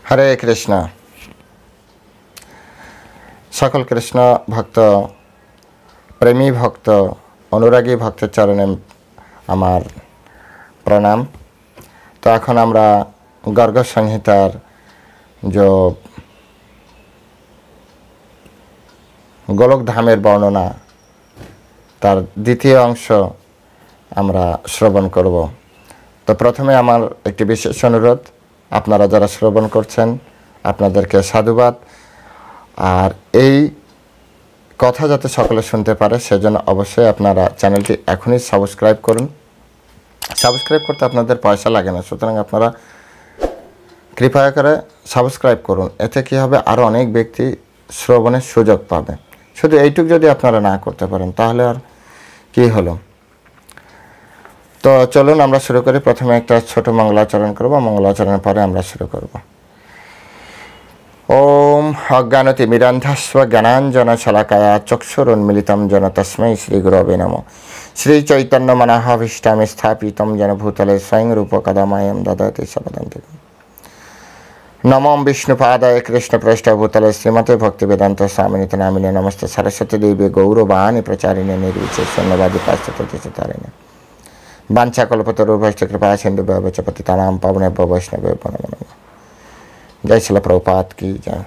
হরে কৃষ্ণ। সকল কৃষ্ণ ভক্ত, প্রেমী ভক্ত, অনুরাগী ভক্তের চরণে আমার প্রণাম। তো এখন আমরা গর্গ সংহিতার যে গোলক ধামের বর্ণনা তার দ্বিতীয় অংশ আমরা শ্রবণ করব। তো প্রথমে আমার একটি বিশেষ অনুরোধ, আপনারা যারা শ্রবণ করছেন আপনাদেরকে সাধুবাদ। আর এই কথা যাতে সকলে শুনতে পারে সেজন্য অবশ্যই আপনারা চ্যানেলটি এখনই সাবস্ক্রাইব করুন। সাবস্ক্রাইব করতে আপনাদের পয়সা লাগে না, সুতরাং আপনারা কৃপা করে সাবস্ক্রাইব করুন। এতে কী হবে, আরও অনেক ব্যক্তি শ্রবণের সুযোগ পাবে। শুধু এইটুকু যদি আপনারা না করতে পারেন তাহলে আর কি হলো। তো চলুন আমরা শুরু করি। প্রথমে একটা ছোট মঙ্গলাচরণ করব, মঙ্গলাচরণের পরে আমরা শুরু করব। ওম অজ্ঞানতিমিরান্ধস্ব জ্ঞানাঞ্জন শলাকায়া চক্ষুরুন্মিলিতম যেন তস্मै শ্রী গুরবে নমঃ। শ্রী চৈতন্য মনঃভীষ্টামে স্থাপিতম যেন ভূতলে স্বয়ং রূপ কদাময়ং দদাতি সপদান্তিকম। নমঃ বিষ্ণুপাদায় কৃষ্ণপৃষ্ঠভূতলে শ্রীমতে ভক্তিবেদান্ত স্বামিনিতে নামিনে নমস্তে সরস্বতী দেবী গৌরবাণী প্রচারিণে নির্বিচে শূন্যবাদী পাশ্চাত্যতারিণে বাঞ্ছাকল্পতরুভ্যশ্চ কৃপা সিন্ধু ব্যবচ পতিতানাং পাবনেভ্যো বৈষ্ণবেভ্যো নমো নমঃ। জয় শিলা প্রভুপাদ কি জয়।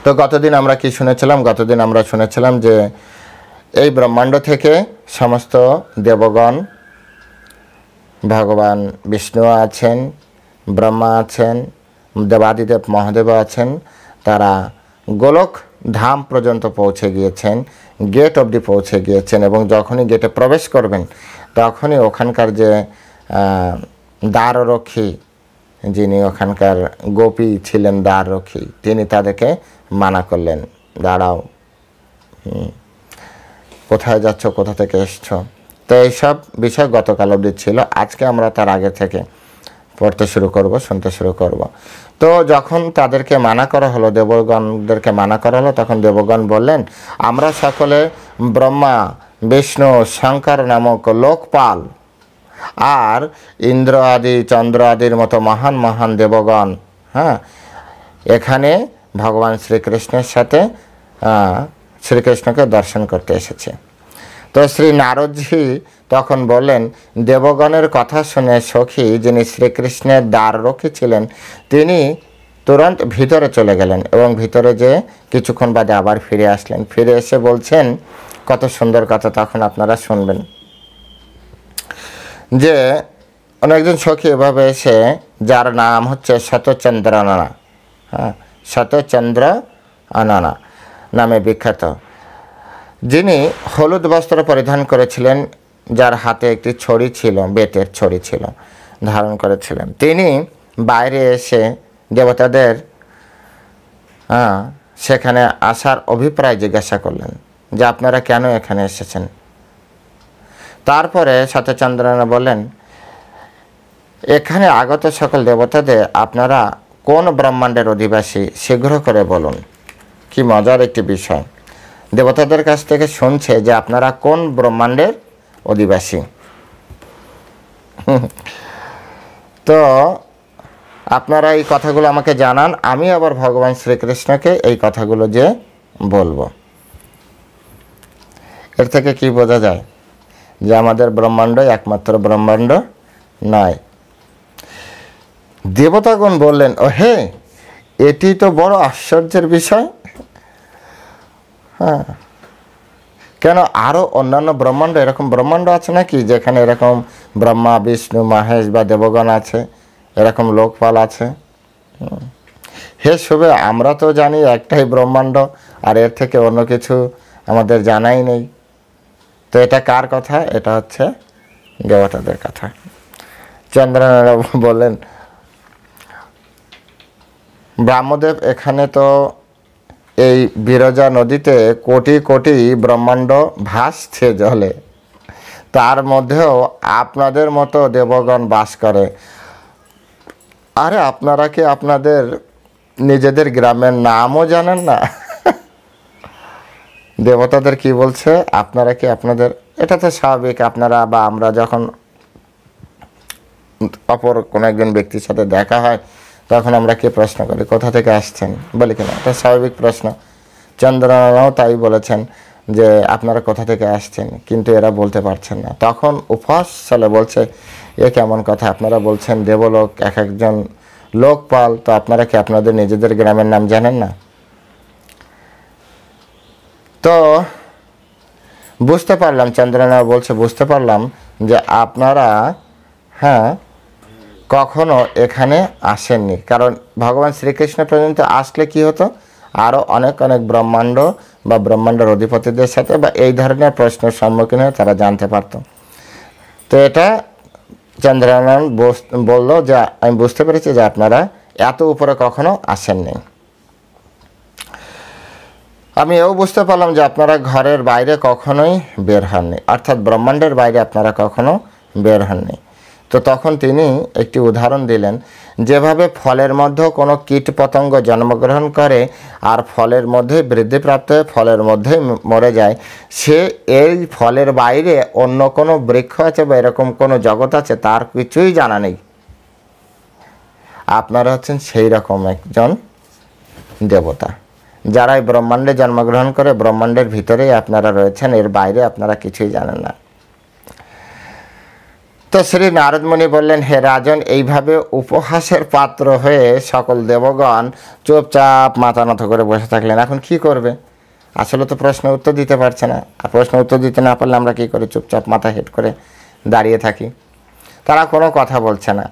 তো গতদিন আমরা কি শুনেছিলাম? গতদিন আমরা শুনেছিলাম যে এই ব্রহ্মাণ্ড থেকে সমস্ত দেবগণ, ভগবান বিষ্ণু আছেন, ব্রহ্মা আছেন, দেবাদিদেব মহাদেব আছেন, তারা গোলক ধাম পর্যন্ত পৌঁছে গিয়েছেন, গেট অবধি পৌঁছে গিয়েছেন। এবং যখনই গেটে প্রবেশ করবেন তখনই ওখানকার যে দ্বাররক্ষী, যিনি ওখানকার গোপী ছিলেন দ্বাররক্ষী, তিনি তাদেরকে মানা করলেন, দাঁড়াও, কোথায় যাচ্ছ, কোথা থেকে এসছো। তো এইসব বিষয় গতকাল অবধি ছিল। আজকে আমরা তার আগে থেকে পড়তে শুরু করব, শুনতে শুরু করব। তো যখন তাদেরকে মানা করা হলো, দেবগণদেরকে মানা করা হলো, তখন দেবগণ বললেন, আমরা সকলে ব্রহ্মা, বিষ্ণু, শঙ্কর নামক লোকপাল আর ইন্দ্র আদি, চন্দ্র আদির মতো মহান মহান দেবগণ এখানে ভগবান শ্রীকৃষ্ণের সাথে শ্রীকৃষ্ণকে দর্শন করতে এসেছে। তো শ্রী নারদজি তখন বললেন, দেবগণের কথা শুনে সখী, যিনি শ্রীকৃষ্ণের দ্বাররক্ষী ছিলেন, তিনি তুরন্ত ভিতরে চলে গেলেন এবং ভিতরে যে কিছুক্ষণ বাদে আবার ফিরে আসলেন। ফিরে এসে বলছেন কত সুন্দর কথা, তখন আপনারা শুনবেন যে অনেকজন সখী এভাবে এসে, যার নাম হচ্ছে শতচন্দ্র আননা, শতচন্দ্র আননা নামে বিখ্যাত, যিনি হলুদ বস্ত্র পরিধান করেছিলেন, যার হাতে একটি ছড়ি ছিল, বেতের ছড়ি ছিল, ধারণ করেছিলেন। তিনি বাইরে এসে দেবতাদের সেখানে আসার অভিপ্রায় জিজ্ঞাসা করলেন যে আপনারা কেন এখানে এসেছেন। তারপরে শতচন্দ্রনা বললেন, এখানে আগত সকল দেবতাদের আপনারা কোন ব্রহ্মাণ্ডের অধিবাসী, শীঘ্র করে বলুন। কি মজার একটি বিষয়, দেবতাদের কাছ থেকে শুনছে যে আপনারা কোন ব্রহ্মাণ্ডের অধিবাসী। তো আপনারা এই কথাগুলো আমাকে জানান, আমি আবার ভগবান শ্রীকৃষ্ণকে এই কথাগুলো যে বলবো। এর থেকে কি বোঝা যায় যে আমাদের ব্রহ্মাণ্ড একমাত্র ব্রহ্মাণ্ড নয়। দেবতাগণ বললেন, ও হে, এটি তো বড় আশ্চর্যের বিষয়। কেন আরও অন্যান্য ব্রহ্মাণ্ড, এরকম ব্রহ্মাণ্ড আছে নাকি যেখানে এরকম ব্রহ্মা, বিষ্ণু, মহেশ বা দেবগণ আছে, এরকম লোকপাল আছে? হে শুভে, আমরা তো জানি একটাই ব্রহ্মাণ্ড, আর এর থেকে অন্য কিছু আমাদের জানাই নেই। তো এটা কার কথা? এটা হচ্ছে দেবতাদের কথা। চন্দ্রনারা বললেন, ব্রহ্মদেব, এখানে তো এই বিরজা নদীতে কোটি কোটি ব্রহ্মাণ্ড ভাসছে জলে, তার মধ্যেও আপনাদের মতো দেবগণ বাস করে। আরে আপনারা কি আপনাদের নিজেদের গ্রামের নামও জানেন না? দেবতাদের কি বলছে, আপনারা কি আপনাদের, এটা তো স্বাভাবিক, আপনারা বা আমরা যখন অপর কোনো একজন ব্যক্তির সাথে দেখা হয় তখন আমরা কি প্রশ্ন করি, কোথা থেকে আসছেন, বলি কিনা? এটা স্বাভাবিক প্রশ্ন। চন্দ্রনারাও তাই বলেছেন যে আপনারা কোথা থেকে আসছেন, কিন্তু এরা বলতে পারছেন না। তখন উপহাসলে বলছে, এ কেমন কথা, আপনারা বলছেন দেবলোক, এক একজন লোকপাল, তো আপনারা কি আপনাদের নিজেদের গ্রামের নাম জানেন না? তো বুঝতে পারলাম, চন্দ্রনাথ বলছে বুঝতে পারলাম যে আপনারা কখনো এখানে আসেননি, কারণ ভগবান শ্রীকৃষ্ণ পর্যন্ত আসলে কি হতো, আরও অনেক অনেক ব্রহ্মাণ্ড বা ব্রহ্মাণ্ডের অধিপতিদের সাথে বা এই ধরনের প্রশ্নের সম্মুখীন হয়ে তারা জানতে পারত। তো এটা চন্দ্রনারায়ণ বলল যে আমি বুঝতে পেরেছি যে আপনারা এত উপরে কখনো আসেননি। আমি এও বুঝতে পারলাম যে আপনারা ঘরের বাইরে কখনোই বের হননি, অর্থাৎ ব্রহ্মাণ্ডের বাইরে আপনারা কখনো বের হননি। তো তখন তিনি একটি উদাহরণ দিলেন, যেভাবে ফলের মধ্যেও কোনো কীট পতঙ্গ জন্মগ্রহণ করে আর ফলের মধ্যে বৃদ্ধিপ্রাপ্ত হয়ে ফলের মধ্যেই মরে যায়, সে এই ফলের বাইরে অন্য কোনো বৃক্ষ আছে বা এরকম কোনো জগৎ আছে তার কিছুই জানা নেই। আপনারা হচ্ছেন সেই রকম একজন দেবতা, যারা এই ব্রহ্মাণ্ডে জন্মগ্রহণ করে ব্রহ্মাণ্ডের ভিতরেই আপনারা রয়েছেন, এর বাইরে আপনারা কিছুই জানেন না। তো শ্রী নারদমুনি বললেন, হে রাজন, এইভাবে উপহাসের পাত্র হয়ে সকল দেবগণ চুপচাপ মাথা নত করে বসে থাকলেন। এখন কি করবে? আসলে তো প্রশ্ন উত্তর দিতে পারছে না, আর প্রশ্ন উত্তর দিতে না পারলে আমরা কী করি? চুপচাপ মাথা হেট করে দাঁড়িয়ে থাকি। তারা কোনো কথা বলছে না।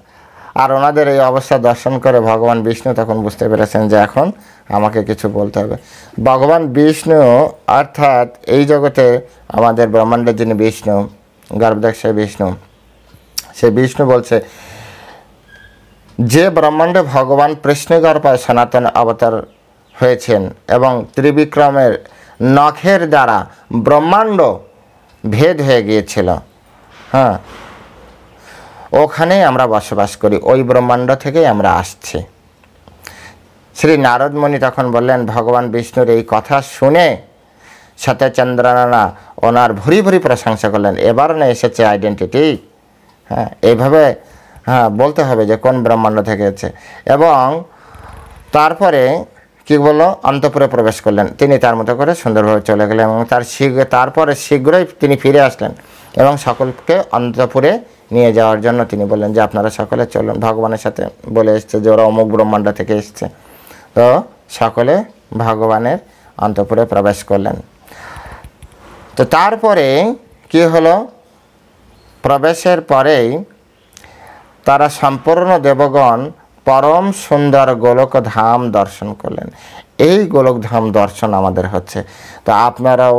আর ওনাদের এই অবস্থা দর্শন করে ভগবান বিষ্ণু তখন বুঝতে পেরেছেন যে এখন আমাকে কিছু বলতে হবে। ভগবান বিষ্ণু অর্থাৎ এই জগতে আমাদের ব্রহ্মাণ্ডের যিনি বিষ্ণু, গর্ভদক্ষ বিষ্ণু, সে বিষ্ণু বলছে, যে ব্রহ্মাণ্ডে ভগবান কৃষ্ণগর্ভায় সনাতন অবতার হয়েছেন এবং ত্রিবিক্রমের নখের দ্বারা ব্রহ্মাণ্ড ভেদ হয়ে গিয়েছিল, ওখানেই আমরা বসবাস করি, ওই ব্রহ্মাণ্ড থেকেই আমরা আসছি। শ্রী নারদমুনি তখন বললেন, ভগবান বিষ্ণুর এই কথা শুনে সত্যচন্দ্রনারা ওনার ভুরি ভুরি প্রশংসা করলেন। এবার না এসেছে আইডেন্টিটি, এইভাবে বলতে হবে যে কোন ব্রহ্মাণ্ড থেকে এসেছে। এবং তারপরে কি বললো, অন্তঃপুরে প্রবেশ করলেন। তিনি তার মতো করে সুন্দরভাবে চলে গেলেন এবং তারপরে শীঘ্রই তিনি ফিরে আসলেন এবং সকলকে অন্তঃপুরে নিয়ে যাওয়ার জন্য তিনি বললেন যে আপনারা সকলে চলুন। ভগবানের সাথে বলে এসছে যে ওরা অমুক ব্রহ্মাণ্ড থেকে এসছে। তো সকলে ভগবানের অন্তঃপুরে প্রবেশ করলেন। তো তারপরে কি হলো, প্রবেশের পরেই তারা সম্পূর্ণ দেবগণ পরম সুন্দর গোলক ধাম দর্শন করলেন। এই গোলক ধাম দর্শন আমাদের হচ্ছে। তো আপনারাও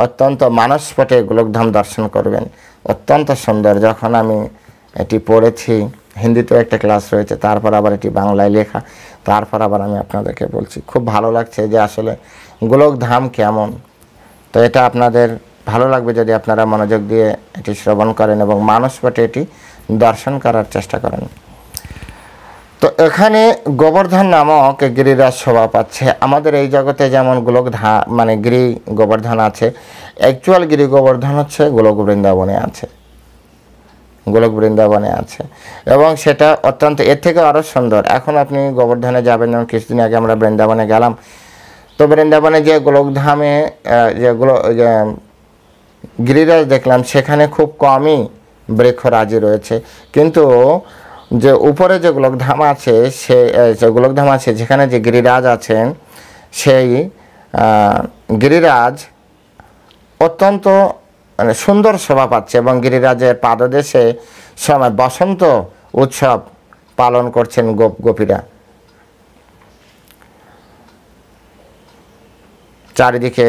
অত্যন্ত মানসপটে গোলকধাম দর্শন করবেন, অত্যন্ত সুন্দর। যখন আমি এটি পড়েছি, হিন্দিতেও একটা ক্লাস রয়েছে, তারপর আবার এটি বাংলায় লেখা, তারপর আবার আমি আপনাদেরকে বলছি। খুব ভালো লাগছে যে আসলে গোলকধাম কেমন। তো এটা আপনাদের ভালো লাগবে যদি আপনারা মনোযোগ দিয়ে এটি শ্রবণ করেন এবং মানসপটে এটি দর্শন করার চেষ্টা করেন। তো এখানে গোবর্ধন নামক গিরিরাজ শোভা পাচ্ছে। আমাদের এই জগতে যেমন গোলকধাম মানে গিরি গোবর্ধন আছে, অ্যাকচুয়াল গিরি গোবর্ধন হচ্ছে গোলক বৃন্দাবনে আছে, গোলক বৃন্দাবনে আছে এবং সেটা অত্যন্ত এর থেকে আরও সুন্দর। এখন আপনি গোবর্ধনে যাবেন, যেমন কিছুদিন আগে আমরা বৃন্দাবনে গেলাম। তো বৃন্দাবনে যে গোলকধামে যেগুলো গিরিরাজ দেখলাম, সেখানে খুব কমই বৃক্ষরাজি রয়েছে, কিন্তু যে উপরে যে গোলকধাম আছে, যে গোলকধাম আছে যেখানে যে গিরিরাজ আছেন, সেই গিরিরাজ অত্যন্ত মানে সুন্দর শোভা পাচ্ছে এবং গিরিরাজের পাদদেশে সময় বসন্ত উৎসব পালন করছেন গোপীরা। চারিদিকে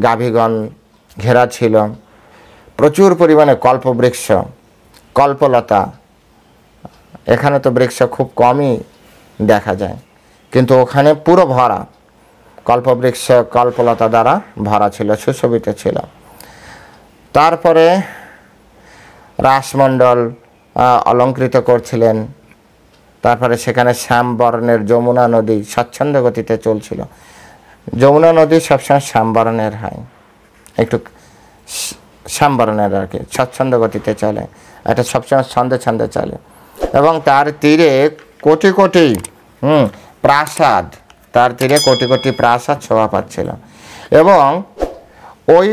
গাভীগণ ঘেরা ছিল, প্রচুর পরিমাণে কল্পবৃক্ষ, কল্পলতা। এখানে তো বৃক্ষ খুব কমই দেখা যায়, কিন্তু ওখানে পুরো ভরা, কল্পবৃক্ষ কল্পলতা দ্বারা ভরা ছিল, সুশোভিত ছিল। তারপরে রাসমণ্ডল অলঙ্কৃত করছিলেন। তারপরে সেখানে শ্যামবর্ণের যমুনা নদী স্বচ্ছন্দ গতিতে চলছিল। যমুনা নদী সবসময় শ্যামবর্ণের হয়, একটু শ্যামবর্ণের আর কি, স্বচ্ছন্দ গতিতে চলে, এটা সবসময় ছন্দে ছন্দে চলে। এবং তার তীরে কোটি কোটি প্রাসাদ, তার তীরে কোটি কোটি প্রাসাদ শোভা পাচ্ছিল। এবং ওই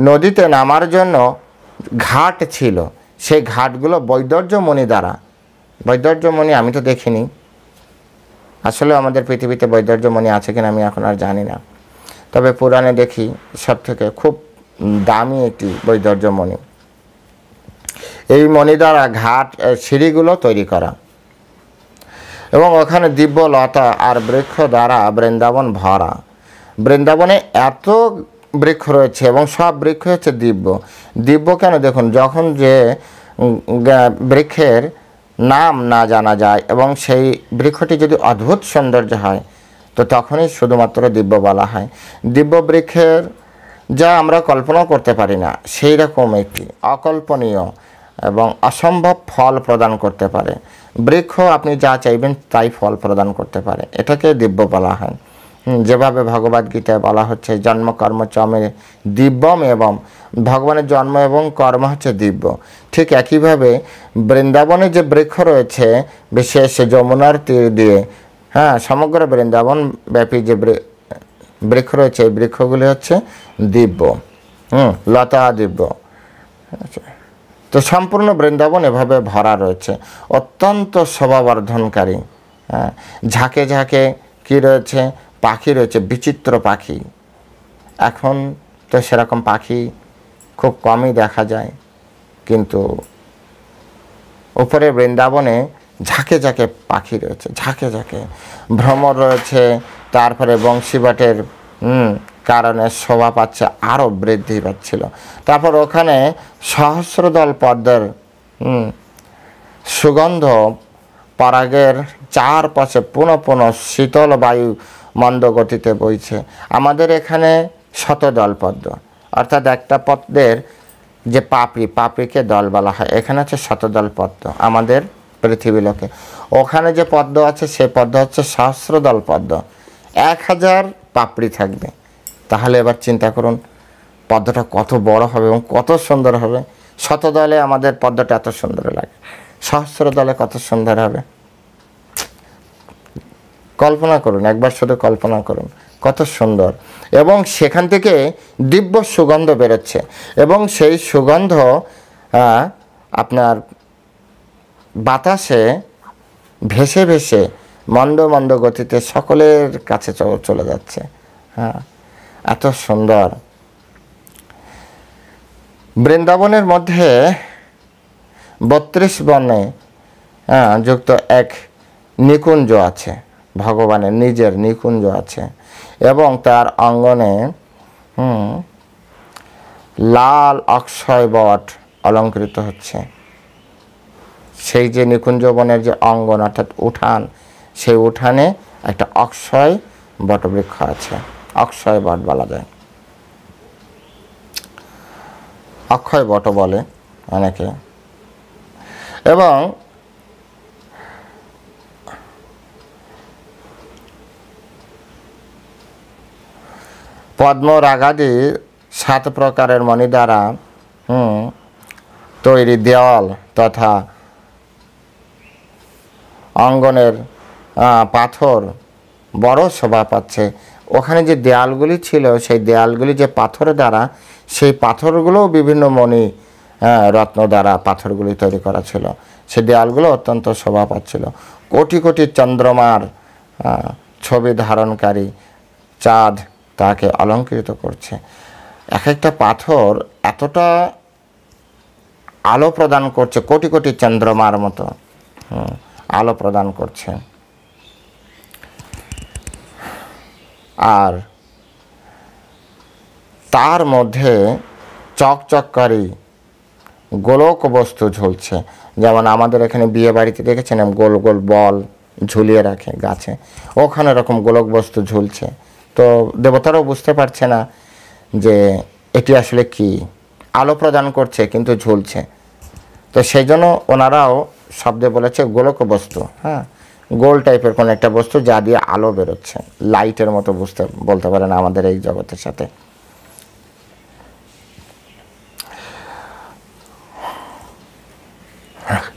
নদীতে নামার জন্য ঘাট ছিল, সেই ঘাটগুলো বৈদর্যমণি দ্বারা, বৈদর্যমণি আমি তো দেখিনি, আসলে আমাদের পৃথিবীতে বৈদর্যমণি আছে কিনা আমি এখন আর জানি না, তবে পুরাণে দেখি সব থেকে খুব দামি একটি বৈদর্যমণি। এই মণি দ্বারা ঘাট সিঁড়িগুলো তৈরি করা, এবং ওখানে দিব্য লতা আর বৃক্ষ দ্বারা বৃন্দাবন ভরা। বৃন্দাবনে এত বৃক্ষ রয়েছে এবং সব বৃক্ষ হচ্ছে দিব্য। দিব্য কেন? দেখুন, যখন যে বৃক্ষের নাম না জানা যায় এবং সেই বৃক্ষটি যদি অদ্ভুত সৌন্দর্য হয়, তো তখনই শুধুমাত্র দিব্য বলা হয়। দিব্য বৃক্ষের যা আমরা কল্পনা করতে পারি না, সেই রকম একটি অকল্পনীয় এবং অসম্ভব ফল প্রদান করতে পারে বৃক্ষ। আপনি যা চাইবেন তাই ফল প্রদান করতে পারে, এটাকে দিব্য বলা হয়। যেভাবে ভগবদ্গীতায় বলা হচ্ছে জন্ম কর্ম চমে দিব্যম, এবং ভগবানের জন্ম এবং কর্ম হচ্ছে দিব্য। ঠিক একইভাবে বৃন্দাবনে যে বৃক্ষ রয়েছে, বিশেষ যমুনার তীর দিয়ে, সমগ্র বৃন্দাবন ব্যাপী যে বৃক্ষ রয়েছে, এই বৃক্ষগুলি হচ্ছে দিব্য, লতা দিব্য। তো সম্পূর্ণ বৃন্দাবন এভাবে ভরা রয়েছে, অত্যন্ত শোভাবর্ধনকারী। ঝাঁকে ঝাঁকে কি রয়েছে? পাখি রয়েছে, বিচিত্র পাখি। এখন তো সেরকম পাখি খুব কমই দেখা যায়, কিন্তু উপরে বৃন্দাবনে ঝাঁকে ঝাঁকে পাখি রয়েছে, ঝাঁকে ঝাঁকে ভ্রমর রয়েছে। তারপরে বংশীবাটের কারণে শোভা পাচ্ছে, আরও বৃদ্ধি পাচ্ছিল। তারপর ওখানে সহস্রদল পদ্মের সুগন্ধ পরাগের চারপাশে পুনঃ পুনঃ শীতল বায়ু মন্দ গতিতে বইছে। আমাদের এখানে শতদল পদ্ম, অর্থাৎ একটা পদ্মের যে পাপড়িকে দল বলা হয়, এখানে হচ্ছে শতদল পদ্ম আমাদের পৃথিবী লোকে। ওখানে যে পদ্ম আছে সেই পদ্ম হচ্ছে সহস্রদল পদ্ম, 1000 পাপড়ি থাকবে। তাহলে এবার চিন্তা করুন পদ্মটা কত বড় হবে এবং কত সুন্দর হবে। শতদলে আমাদের পদ্মটা এত সুন্দর লাগে, সহস্রদলে কত সুন্দর হবে। কল্পনা করুন, একবার শুধু কল্পনা করুন কত সুন্দর। এবং সেখান থেকে দিব্য সুগন্ধ বেরোচ্ছে, এবং সেই সুগন্ধ আপনার বাতাসে ভেসে ভেসে মন্দ মন্দ গতিতে সকলের কাছে চলে যাচ্ছে। এত সুন্দর। বৃন্দাবনের মধ্যে 32 বনে যুক্ত এক নিকুঞ্জ আছে, ভগবানের নিজের নিকুঞ্জ আছে, এবং তার অঙ্গনে লাল অক্ষয় বট অলঙ্কৃত হচ্ছে। সেই যে নিকুঞ্জ বনের যে অঙ্গন অর্থাৎ উঠান, সেই উঠানে একটা অক্ষয় বটবৃক্ষ আছে, অক্ষয় বট বলা যায়, অক্ষয় বট বলে অনেকে। এবং পদ্ম রাগাদি 7 প্রকারের মণি দ্বারা তৈরি দেওয়াল তথা অঙ্গনের পাথর বড় শোভা পাচ্ছে। ওখানে যে দেয়ালগুলি ছিল, সেই দেয়ালগুলি যে পাথরের দ্বারা, সেই পাথরগুলোও বিভিন্ন মণি রত্ন দ্বারা পাথরগুলি তৈরি করা ছিল। সেই দেয়ালগুলো অত্যন্ত শোভা পাচ্ছিল। কোটি কোটি চন্দ্রমার ছবি ধারণকারী চাঁদ তাকে অলঙ্কৃত করছে। এক একটা পাথর এতটা আলো প্রদান করছে, কোটি কোটি চন্দ্রমার মতো আলো প্রদান করছে। আর তার মধ্যে চকচককারী গোলক বস্তু ঝুলছে। যেমন আমাদের এখানে বিয়ে বাড়িতে দেখেছেন গোল গোল বল ঝুলিয়ে রাখে গাছে, ওখানে এরকম গোলক বস্তু ঝুলছে। তো দেবতারাও বুঝতে পারছে না যে এটি আসলে কি, আলো প্রদান করছে কিন্তু ঝুলছে। তো সেই জন্য ওনারাও শব্দে বলেছে গোলক বস্তু, গোল টাইপের কোনো একটা বস্তু যা দিয়ে আলো বেরোচ্ছে, লাইটের মতো বলতে পারেন আমাদের এই জগতের সাথে।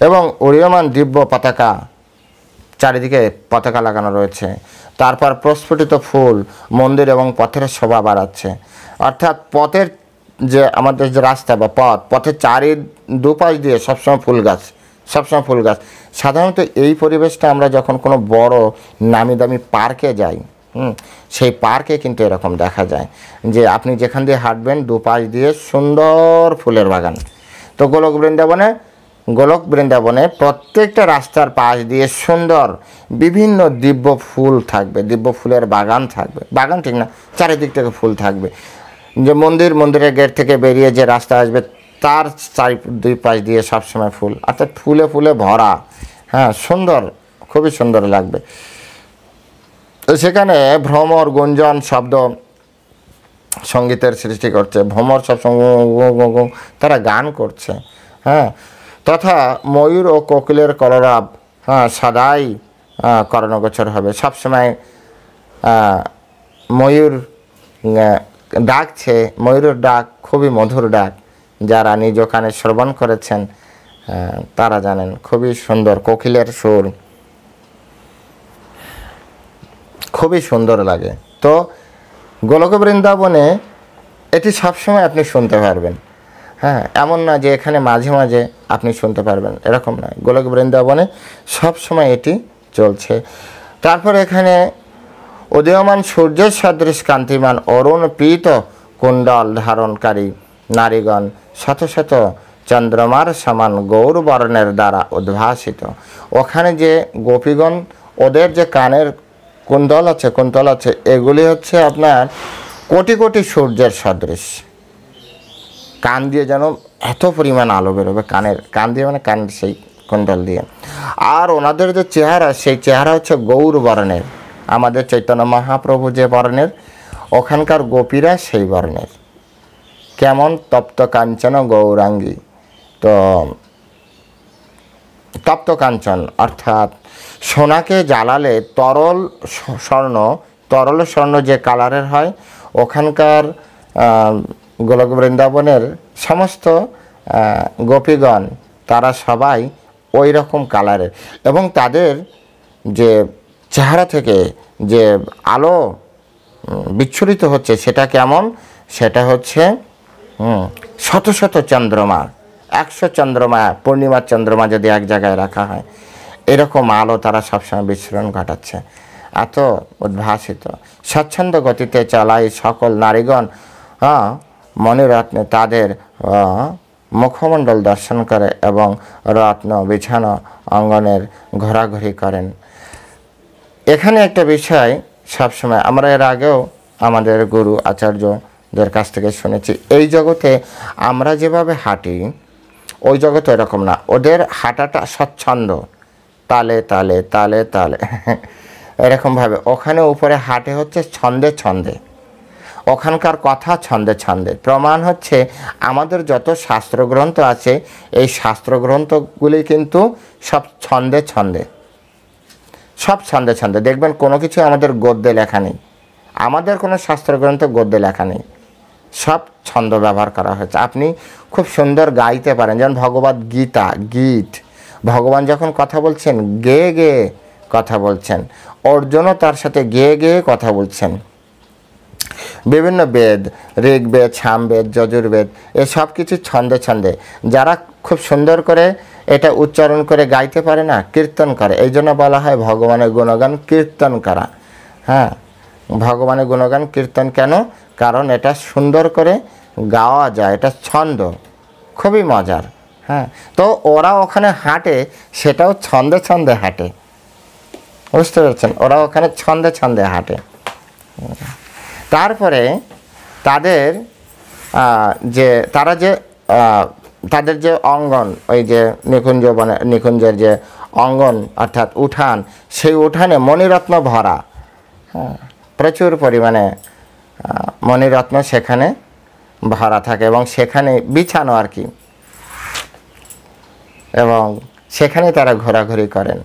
এবং উড়ীয়মান দিব্য পতাকা চারিদিকে পতাকা লাগানো রয়েছে। তারপর প্রস্ফুটিত ফুল মন্দির এবং পথের শোভা বাড়াচ্ছে। অর্থাৎ পথের যে আমাদের যে রাস্তা বা পথের দুপাশ দিয়ে সবসময় ফুল গাছ, সবসময় ফুল গাছ। সাধারণত এই পরিবেশটা আমরা যখন কোনো বড় নামি দামি পার্কে যাই, সেই পার্কে কিন্তু এরকম দেখা যায় যে আপনি যেখান দিয়ে হাঁটবেন দুপাশ দিয়ে সুন্দর ফুলের বাগান। তো গোলক বৃন্দাবনে প্রত্যেকটা রাস্তার পাশ দিয়ে সুন্দর বিভিন্ন দিব্য ফুল থাকবে, দিব্য ফুলের বাগান থাকবে। বাগান ঠিক না, চারিদিক থেকে ফুল থাকবে। যে মন্দিরের গেট থেকে বেরিয়ে যে রাস্তা আসবে তার দুই পাশ দিয়ে সবসময় ফুল, অর্থাৎ ফুলে ফুলে ভরা। হ্যাঁ, সুন্দর, খুবই সুন্দর লাগবে। তো সেখানে ভ্রমর গুঞ্জন শব্দ সঙ্গীতের সৃষ্টি করছে, ভ্রমর সব তারা গান করছে। হ্যাঁ, তথা ময়ূর ও কোকিলের কলরব সদাই কর্ণগোচর হবে। সবসময় ময়ূর ডাকছে, ময়ূরের ডাক খুবই মধুর ডাক। যারা নিজ কানে শ্রবণ করেছেন তারা জানেন, খুবই সুন্দর। কোকিলের সুর খুবই সুন্দর লাগে। তো গোলক বৃন্দাবনে এটি সবসময় আপনি শুনতে পারবেন। হ্যাঁ, এমন না যে এখানে মাঝে মাঝে আপনি শুনতে পারবেন, এরকম নয়। গোলক বৃন্দাবনে সবসময় এটি চলছে। তারপর এখানে উদীয়মান সূর্যের সদৃশ কান্তিমান অরুণ পীত কুণ্ডল ধারণকারী নারীগণ শত শত চন্দ্রমার সমান গৌরবর্ণের দ্বারা উদ্ভাসিত। ওখানে যে গোপীগণ, ওদের যে কানের কুণ্ডল আছে, এগুলি হচ্ছে আপনার কোটি কোটি সূর্যের সদৃশ। কান দিয়ে যেন এত পরিমাণ আলো বেরোবে, কান দিয়ে মানে কানের সেই কুণ্ডল দিয়ে। আর ওনাদের যে চেহারা, সেই চেহারা হচ্ছে গৌর বর্ণের। আমাদের চৈতন্য মহাপ্রভু যে বর্ণের, ওখানকার গোপীরা সেই বর্ণের। কেমন? তপ্ত কাঞ্চন গৌরাঙ্গী। তো তপ্ত কাঞ্চন অর্থাৎ সোনাকে জ্বালালে তরল স্বর্ণ যে কালারের হয়, ওখানকার গোলক বৃন্দাবনের সমস্ত গোপীগণ তারা সবাই ওই রকম কালারের। এবং তাদের যে চেহারা থেকে যে আলো বিচ্ছুরিত হচ্ছে সেটা কেমন? সেটা হচ্ছে শত শত চন্দ্রমা, 100 চন্দ্রমা, পূর্ণিমার চন্দ্রমা যদি এক জায়গায় রাখা হয়, এরকম আলো তারা সবসময় বিস্ফোরণ ঘটাচ্ছে, এত উদ্ভাসিত। স্বচ্ছন্দ গতিতে চলাই সকল নারীগণ মণিরত্নে তাদের মুখমণ্ডল দর্শন করে এবং রত্ন বিছানো অঙ্গনের ঘোরাঘুরি করেন। এখানে একটা বিষয় সবসময় আমরা এর আগেও আমাদের গুরু আচার্যদের কাছ থেকে শুনেছি, এই জগতে আমরা যেভাবে হাঁটি ওই জগতে এরকম না। ওদের হাঁটাটা স্বচ্ছন্দ, তালে তালে তালে তালে এরকমভাবে। ওখানে উপরে হাঁটে হচ্ছে ছন্দে ছন্দে, ওখানকার কথা ছন্দে ছন্দে। প্রমাণ হচ্ছে আমাদের যত শাস্ত্রগ্রন্থ আছে, এই শাস্ত্রগ্রন্থগুলি কিন্তু সব ছন্দে ছন্দে, সব ছন্দে ছন্দে। দেখবেন কোনো কিছু আমাদের গদ্যে লেখা নেই, আমাদের কোনো শাস্ত্রগ্রন্থ গদ্যে লেখা নেই, সব ছন্দ ব্যবহার করা হয়েছে। আপনি খুব সুন্দর গাইতে পারেন, যেমন ভগবদ গীতা, গীত। ভগবান যখন কথা বলছেন গেয়ে গেয়ে কথা বলছেন, অর্জুনও তার সাথে গেয়ে গেয়ে কথা বলছেন। বিভিন্ন বেদ, ঋগ্বেদ, সামবেদ, যজুর্বেদ, এসব কিছু ছন্দে ছন্দে। যারা খুব সুন্দর করে এটা উচ্চারণ করে গাইতে পারে না, কীর্তন করে, এই জন্য বলা হয় ভগবানের গুণগান কীর্তন করা। হ্যাঁ, ভগবানের গুণগান কীর্তন কেন? কারণ এটা সুন্দর করে গাওয়া যায়, এটা ছন্দ, খুবই মজার। হ্যাঁ, তো ওরা ওখানে হাঁটে, সেটাও ছন্দে ছন্দে হাঁটে, বুঝতে পারছেন? ওরা ওখানে ছন্দে ছন্দে হাঁটে। তারপরে তাদের তাদের যে অঙ্গন, ওই যে নিকুঞ্জের যে অঙ্গন অর্থাৎ উঠান, সেই উঠানে মণিরত্ন ভরা। হ্যাঁ, প্রচুর পরিমাণে মণিরত্ন সেখানে ভরা থাকে এবং সেখানে বিছানো আর কি, এবং সেখানে তারা ঘোরাঘুরি করেন।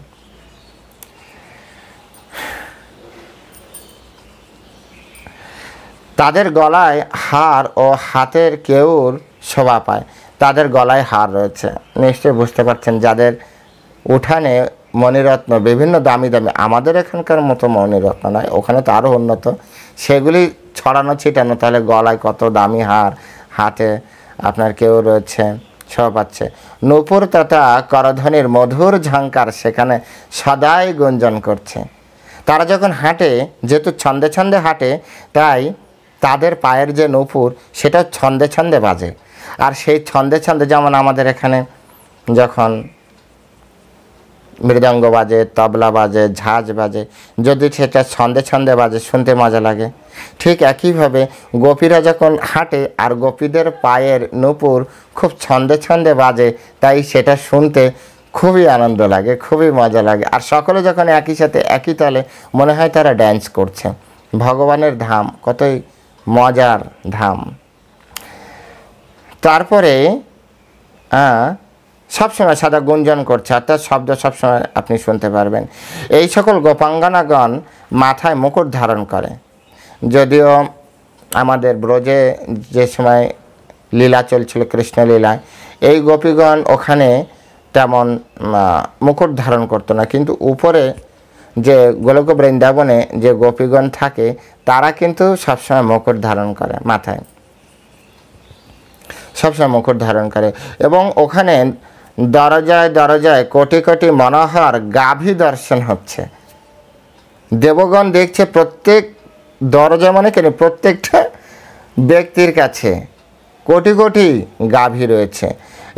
তাদের গলায় হার ও হাতের কেউর শোভা পায়। তাদের গলায় হার রয়েছে, নিশ্চয়ই বুঝতে পারছেন। যাদের উঠানে মণিরত্ন বিভিন্ন দামি দামি, আমাদের এখানকার মতো মণিরত্ন নয়, ওখানে তো আরও উন্নত, সেগুলি ছড়ানো ছিটানো, তাহলে গলায় কত দামি হার, হাতে আপনার কেউ রয়েছে, সব পাচ্ছে। নূপুর তথা করধ্বনির মধুর ঝাঙ্কার সেখানে সদাই গুঞ্জন করছে। তারা যখন হাঁটে, যেহেতু ছন্দে ছন্দে হাঁটে, তাই তাদের পায়ের যে নূপুর সেটা ছন্দে ছন্দে বাজে। আর সেই ছন্দে ছন্দে, যেমন আমাদের এখানে যখন মৃদঙ্গ বাজে, তবলা বাজে, ঝাঁজ বাজে, যদি সেটা ছন্দে ছন্দে বাজে শুনতে মজা লাগে, ঠিক একইভাবে গোপীরা যখন হাঁটে আর গোপীদের পায়ের নূপুর খুব ছন্দে ছন্দে বাজে, তাই সেটা শুনতে খুবই আনন্দ লাগে, খুবই মজা লাগে। আর সকলে যখন একই সাথে একই তালে, মনে হয় তারা ড্যান্স করছে। ভগবানের ধাম কতই মজার ধাম। তারপরে সবসময় সাদা গুঞ্জন করছে, অর্থাৎ শব্দ সবসময় আপনি শুনতে পারবেন। এই সকল গোপাঙ্গনাগণ মাথায় মুকুট ধারণ করে। যদিও আমাদের ব্রজে যে সময় লীলা চলছিল, কৃষ্ণলীলায়, এই গোপীগণ ওখানে তেমন মুকুট ধারণ করতো না, কিন্তু উপরে যে গোলক বৃন্দাবনে যে গোপীগণ থাকে তারা কিন্তু সবসময় মুকুট ধারণ করে, মাথায় সবসময় মুকুট ধারণ করে। এবং ওখানে দরজায় দরজায় কোটি কোটি মনোহর গাভী দর্শন হচ্ছে। দেবগণ দেখছে প্রত্যেক দরজা, মানে কেন প্রত্যেকটা ব্যক্তির কাছে কোটি কোটি গাভী রয়েছে,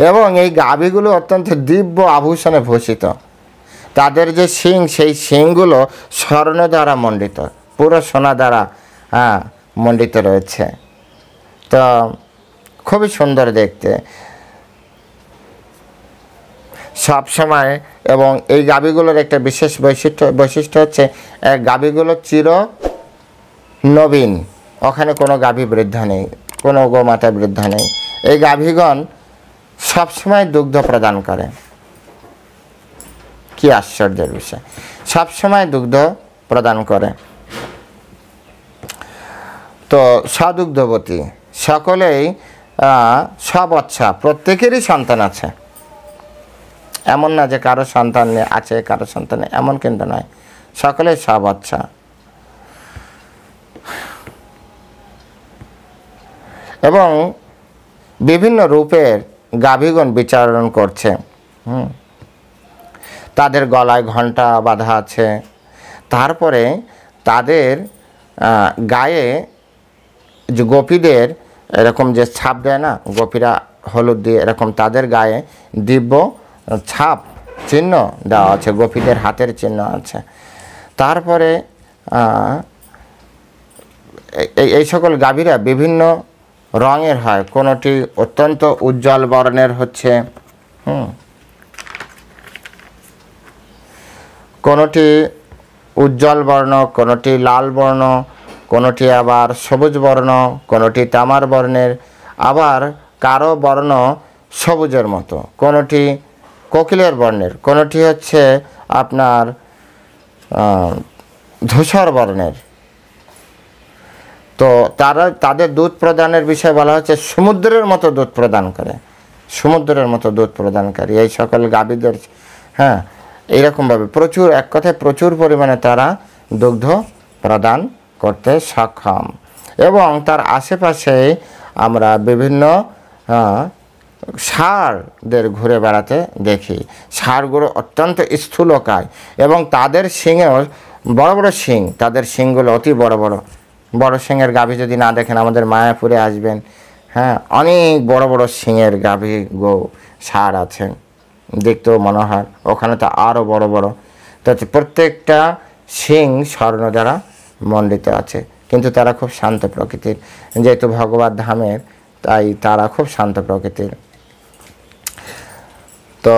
এবং এই গাভীগুলো অত্যন্ত দিব্য আভূষণে ভূষিত। তাদের যে শিং, সেই শিংগুলো স্বর্ণ দ্বারা মণ্ডিত, পুরো সোনা দ্বারা মণ্ডিত রয়েছে। তো খুবই সুন্দর দেখতে সব সময়। এবং এই গাভীগুলোর একটা বিশেষ বৈশিষ্ট্য হচ্ছে, গাভীগুলো চির নবীন, ওখানে কোনো গাভী বৃদ্ধা নেই, কোনো গোমাতা বৃদ্ধা নেই। এই গাভীগণ সবসময় দুগ্ধ প্রদান করে। কি আশ্চর্যের বিষয়, সবসময় দুগ্ধ প্রদান করে। তো সদুগ্ধবতী, সকলেই সবচ্ছা, প্রত্যেকেরই সন্তান আছে, এমন না যে কারো সন্তান আছে কারো সন্তান নেই, এমন কিন্তু নয়, সকলেই সবচ্ছা। এবং বিভিন্ন রূপের গাভীগণ বিচরণ করছে। তাদের গলায় ঘণ্টা বাঁধা আছে। তারপরে তাদের গায়ে যে গোপীদের এরকম যে ছাপ দেয় না, গোপীরা হলুদ দিয়ে, এরকম তাদের গায়ে দিব্য ছাপ চিহ্ন দেওয়া আছে, গোপীদের হাতের চিহ্ন আছে। তারপরে এই সকল গাভীরা বিভিন্ন রঙের হয়, কোনোটি অত্যন্ত উজ্জ্বল বর্ণের হচ্ছে, কোনোটি উজ্জ্বল বর্ণ, কোনোটি লাল বর্ণ, কোনোটি আবার সবুজ বর্ণ, কোনোটি তামার বর্ণের, আবার কারো বর্ণ সবুজের মতো, কোনোটি কোকিলের বর্ণের, কোনোটি হচ্ছে আপনার ধূসর বর্ণের। তো তাদের দুধ প্রদানের বিষয়ে বলা হচ্ছে সমুদ্রের মতো দুধ প্রদান করে, সমুদ্রের মতো দুধ প্রদানকারী এই সকল গাভীদের। এইরকমভাবে প্রচুর, এক কথায় প্রচুর পরিমাণে তারা দুগ্ধ প্রদান করতে সক্ষম। এবং তার আশেপাশে আমরা বিভিন্ন ষাঁড়দের ঘুরে বেড়াতে দেখি। ষাঁড়গুলো অত্যন্ত স্থূলকায় এবং তাদের শিঙেও বড় বড় শিং, তাদের শিংগুলো অতি বড় বড়। বড় শিঙের গাভী যদি না দেখেন, আমাদের মায়াপুরে আসবেন, অনেক বড় বড় শিঙের গাভী ষাঁড় আছে, দেখতেও মনোহর। ওখানে তো আরও বড় বড়, তাতে প্রত্যেকটা শিং স্বর্ণ দ্বারা মণ্ডিত আছে। কিন্তু তারা খুব শান্ত প্রকৃতির, যেহেতু ভগবত ধামের, তাই তারা খুব শান্ত প্রকৃতির। তো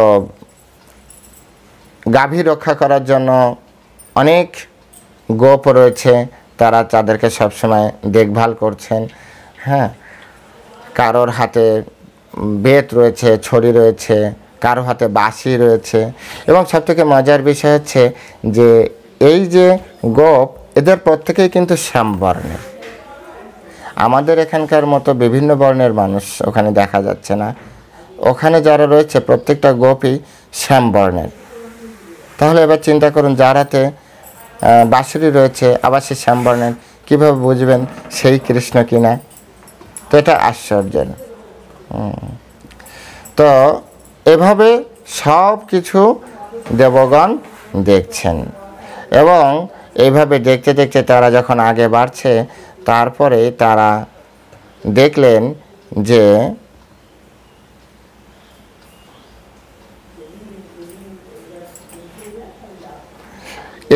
গাভী রক্ষা করার জন্য অনেক গোপ রয়েছে, তারা তাদেরকে সবসময় দেখভাল করছেন। কারোর হাতে বেত রয়েছে, ছড়ি রয়েছে, কারো হাতে বাঁশি রয়েছে। এবং সবথেকে মজার বিষয় হচ্ছে যে এই যে গোপ, এদের প্রত্যেকেই কিন্তু শ্যাম বর্ণের। আমাদের এখানকার মতো বিভিন্ন বর্ণের মানুষ ওখানে দেখা যাচ্ছে না। ওখানে যারা রয়েছে প্রত্যেকটা গোপই শ্যাম বর্ণের। তাহলে এবার চিন্তা করুন, যার হাতে বাঁশরি রয়েছে আবার সে শ্যামবর্ণের, কীভাবে বুঝবেন সেই কৃষ্ণ কিনা? তো এটা আশ্চর্যের। তো এভাবে সব কিছু দেবগণ দেখছেন, এবং এইভাবে দেখতে দেখতে তারা যখন আগে বাড়ছে, তারপরে তারা দেখলেন যে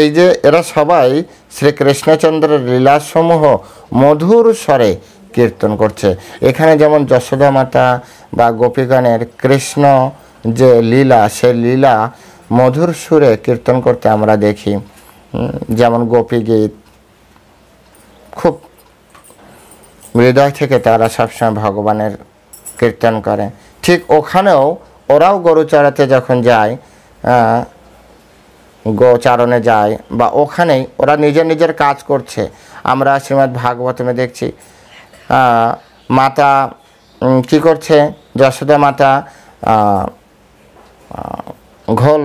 এই যে এরা সবাই শ্রীকৃষ্ণচন্দ্রের লীলাসমূহ মধুর স্বরে কীর্তন করছে। এখানে যেমন যশোদা মাতা বা গোপীগণের কৃষ্ণ যে লীলা, সে লীলা মধুর সুরে কীর্তন করতে আমরা দেখি। যেমন গোপী গীত, খুব হৃদয় থেকে তারা সবসময় ভগবানের কীর্তন করে। ঠিক ওখানেও ওরাও গরু চড়াতে যখন যায়, গোচারণে যায়, বা ওখানেই ওরা নিজের নিজের কাজ করছে। আমরা শ্রীমদ্ ভাগবতমে দেখছি মাতা কি করছে, যশোদা মাতা ঘোল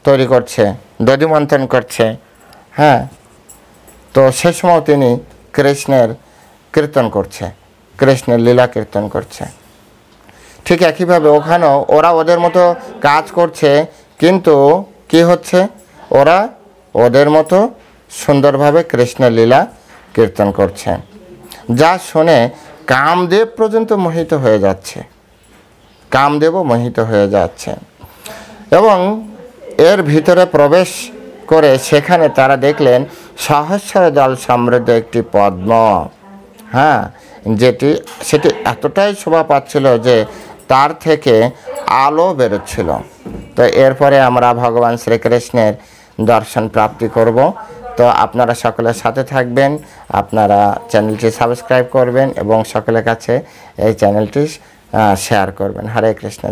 তৈরি করছে, দধি মন্থন করছে। হ্যাঁ, তো সে সময় তিনি কৃষ্ণের কীর্তন করছে, কৃষ্ণের লীলা কীর্তন করছে। ঠিক একইভাবে ওখানেও ওরা ওদের মতো কাজ করছে, কিন্তু কি হচ্ছে, ওরা ওদের মতো সুন্দরভাবে কৃষ্ণের লীলা কীর্তন করছে, যা শুনে কামদেব পর্যন্ত মোহিত হয়ে যাচ্ছে, কামদেবও মোহিত হয়ে যাচ্ছে। এবং এর ভিতরে প্রবেশ করে সেখানে তারা দেখলেন সহস্র দল সমৃদ্ধ একটি পদ্ম। হ্যাঁ, সেটি এতটাই শোভা পাচ্ছিল যে তার থেকে আলো বেরোচ্ছিল। তো এরপরে আমরা ভগবান শ্রীকৃষ্ণের দর্শন প্রাপ্তি করব। তো আপনারা সকলের সাথে থাকবেন, আপনারা চ্যানেলটি সাবস্ক্রাইব করবেন এবং সকলের কাছে এই চ্যানেলটি শেয়ার করবেন। হরে কৃষ্ণ।